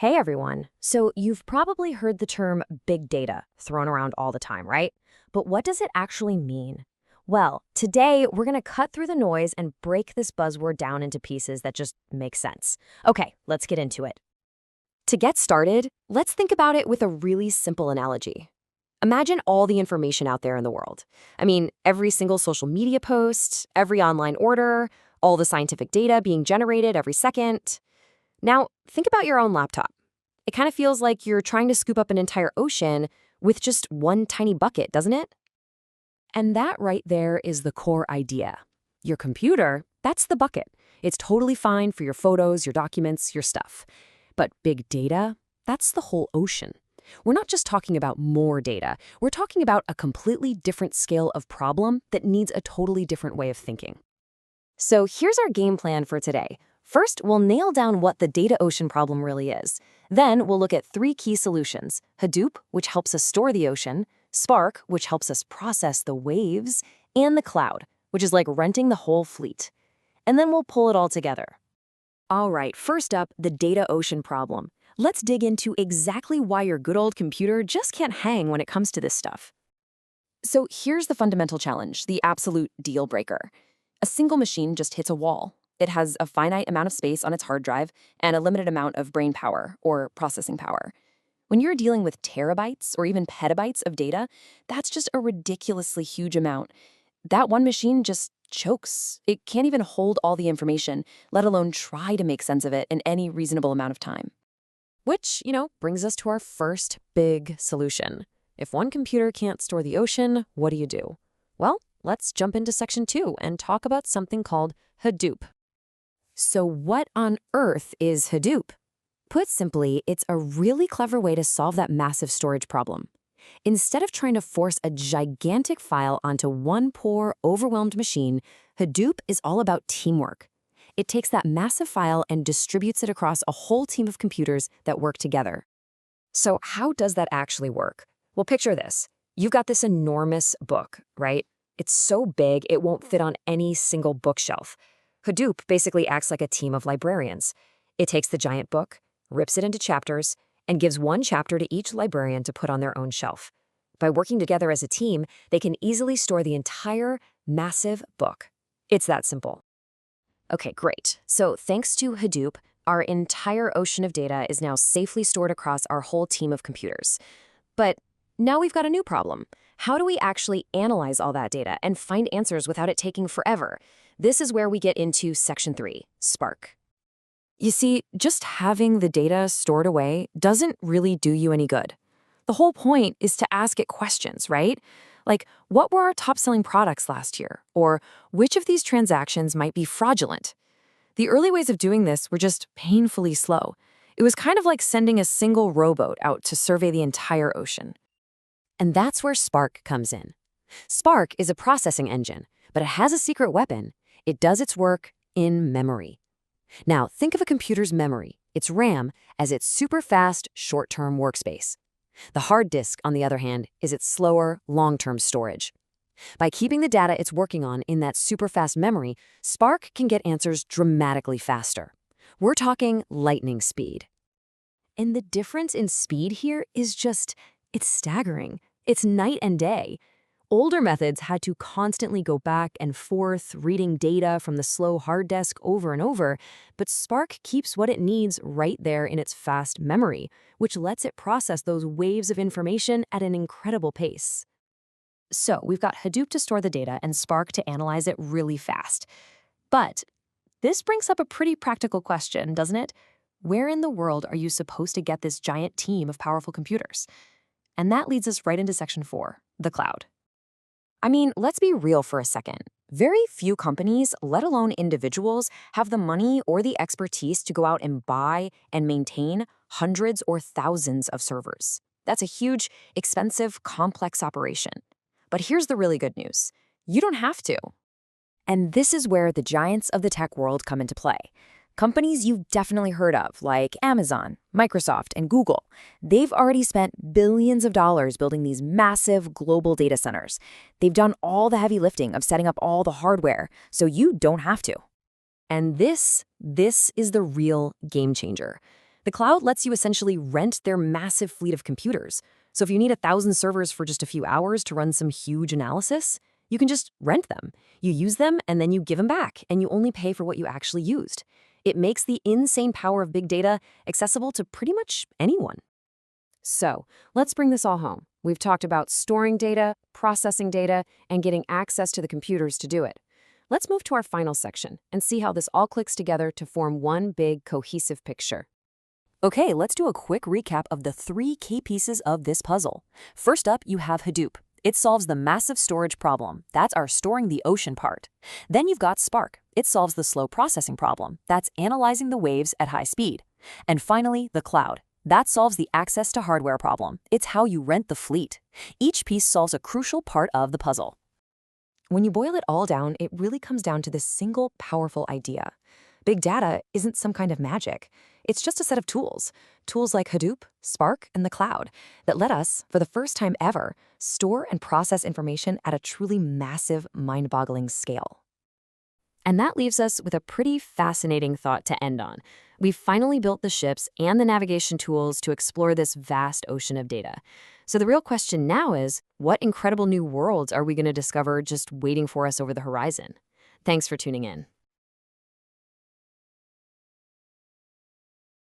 Hey everyone. So you've probably heard the term big data thrown around all the time, right? But what does it actually mean? Well, today we're going to cut through the noise and break this buzzword down into pieces that just make sense. Okay, let's get into it. To get started, let's think about it with a really simple analogy. Imagine all the information out there in the world. I mean, every single social media post, every online order, all the scientific data being generated every second. Now, think about your own laptop. It kind of feels like you're trying to scoop up an entire ocean with just one tiny bucket, doesn't it? And that right there is the core idea. Your computer, that's the bucket. It's totally fine for your photos, your documents, your stuff. But big data, that's the whole ocean. We're not just talking about more data. We're talking about a completely different scale of problem that needs a totally different way of thinking. So here's our game plan for today. First, we'll nail down what the data ocean problem really is. Then we'll look at three key solutions: Hadoop, which helps us store the ocean; Spark, which helps us process the waves; and the cloud, which is like renting the whole fleet. And then we'll pull it all together. All right, first up, the data ocean problem. Let's dig into exactly why your good old computer just can't hang when it comes to this stuff. So here's the fundamental challenge, the absolute deal breaker. A single machine just hits a wall. It has a finite amount of space on its hard drive and a limited amount of brain power, or processing power. When you're dealing with terabytes or even petabytes of data, that's just a ridiculously huge amount. That one machine just chokes. It can't even hold all the information, let alone try to make sense of it in any reasonable amount of time. Which, brings us to our first big solution. If one computer can't store the ocean, what do you do? Well, let's jump into section 2 and talk about something called Hadoop. So what on earth is Hadoop? Put simply, it's a really clever way to solve that massive storage problem. Instead of trying to force a gigantic file onto one poor, overwhelmed machine, Hadoop is all about teamwork. It takes that massive file and distributes it across a whole team of computers that work together. So how does that actually work? Well, picture this. You've got this enormous book, right? It's so big it won't fit on any single bookshelf. Hadoop basically acts like a team of librarians. It takes the giant book, rips it into chapters, and gives one chapter to each librarian to put on their own shelf. By working together as a team, they can easily store the entire massive book. It's that simple. Okay, great. So thanks to Hadoop, our entire ocean of data is now safely stored across our whole team of computers. But now we've got a new problem. How do we actually analyze all that data and find answers without it taking forever? This is where we get into section 3, Spark. You see, just having the data stored away doesn't really do you any good. The whole point is to ask it questions, right? Like, what were our top-selling products last year? Or which of these transactions might be fraudulent? The early ways of doing this were just painfully slow. It was kind of like sending a single rowboat out to survey the entire ocean. And that's where Spark comes in. Spark is a processing engine, but it has a secret weapon. It does its work in memory. Now, think of a computer's memory, its RAM, as its super-fast, short-term workspace. The hard disk, on the other hand, is its slower, long-term storage. By keeping the data it's working on in that super-fast memory, Spark can get answers dramatically faster. We're talking lightning speed. And the difference in speed here is it's staggering. It's night and day. Older methods had to constantly go back and forth, reading data from the slow hard disk over and over, but Spark keeps what it needs right there in its fast memory, which lets it process those waves of information at an incredible pace. So we've got Hadoop to store the data and Spark to analyze it really fast. But this brings up a pretty practical question, doesn't it? Where in the world are you supposed to get this giant team of powerful computers? And that leads us right into section 4, the cloud. I mean, let's be real for a second. Very few companies, let alone individuals, have the money or the expertise to go out and buy and maintain hundreds or thousands of servers. That's a huge, expensive, complex operation. But here's the really good news. You don't have to. And this is where the giants of the tech world come into play. Companies you've definitely heard of, like Amazon, Microsoft, and Google, they've already spent billions of dollars building these massive global data centers. They've done all the heavy lifting of setting up all the hardware, so you don't have to. And this is the real game changer. The cloud lets you essentially rent their massive fleet of computers. So if you need 1,000 servers for just a few hours to run some huge analysis, you can just rent them. You use them and then you give them back, and you only pay for what you actually used. It makes the insane power of big data accessible to pretty much anyone. So let's bring this all home. We've talked about storing data, processing data, and getting access to the computers to do it. Let's move to our final section and see how this all clicks together to form one big cohesive picture. Okay, let's do a quick recap of the 3 key pieces of this puzzle. First up, you have Hadoop. It solves the massive storage problem. That's our storing the ocean part. Then you've got Spark. It solves the slow processing problem. That's analyzing the waves at high speed. And finally, the cloud. That solves the access to hardware problem. It's how you rent the fleet. Each piece solves a crucial part of the puzzle. When you boil it all down, it really comes down to this single powerful idea. Big data isn't some kind of magic. It's just a set of tools. Tools like Hadoop, Spark, and the cloud that let us, for the first time ever, store and process information at a truly massive, mind-boggling scale. And that leaves us with a pretty fascinating thought to end on. We've finally built the ships and the navigation tools to explore this vast ocean of data. So the real question now is, what incredible new worlds are we going to discover just waiting for us over the horizon? Thanks for tuning in.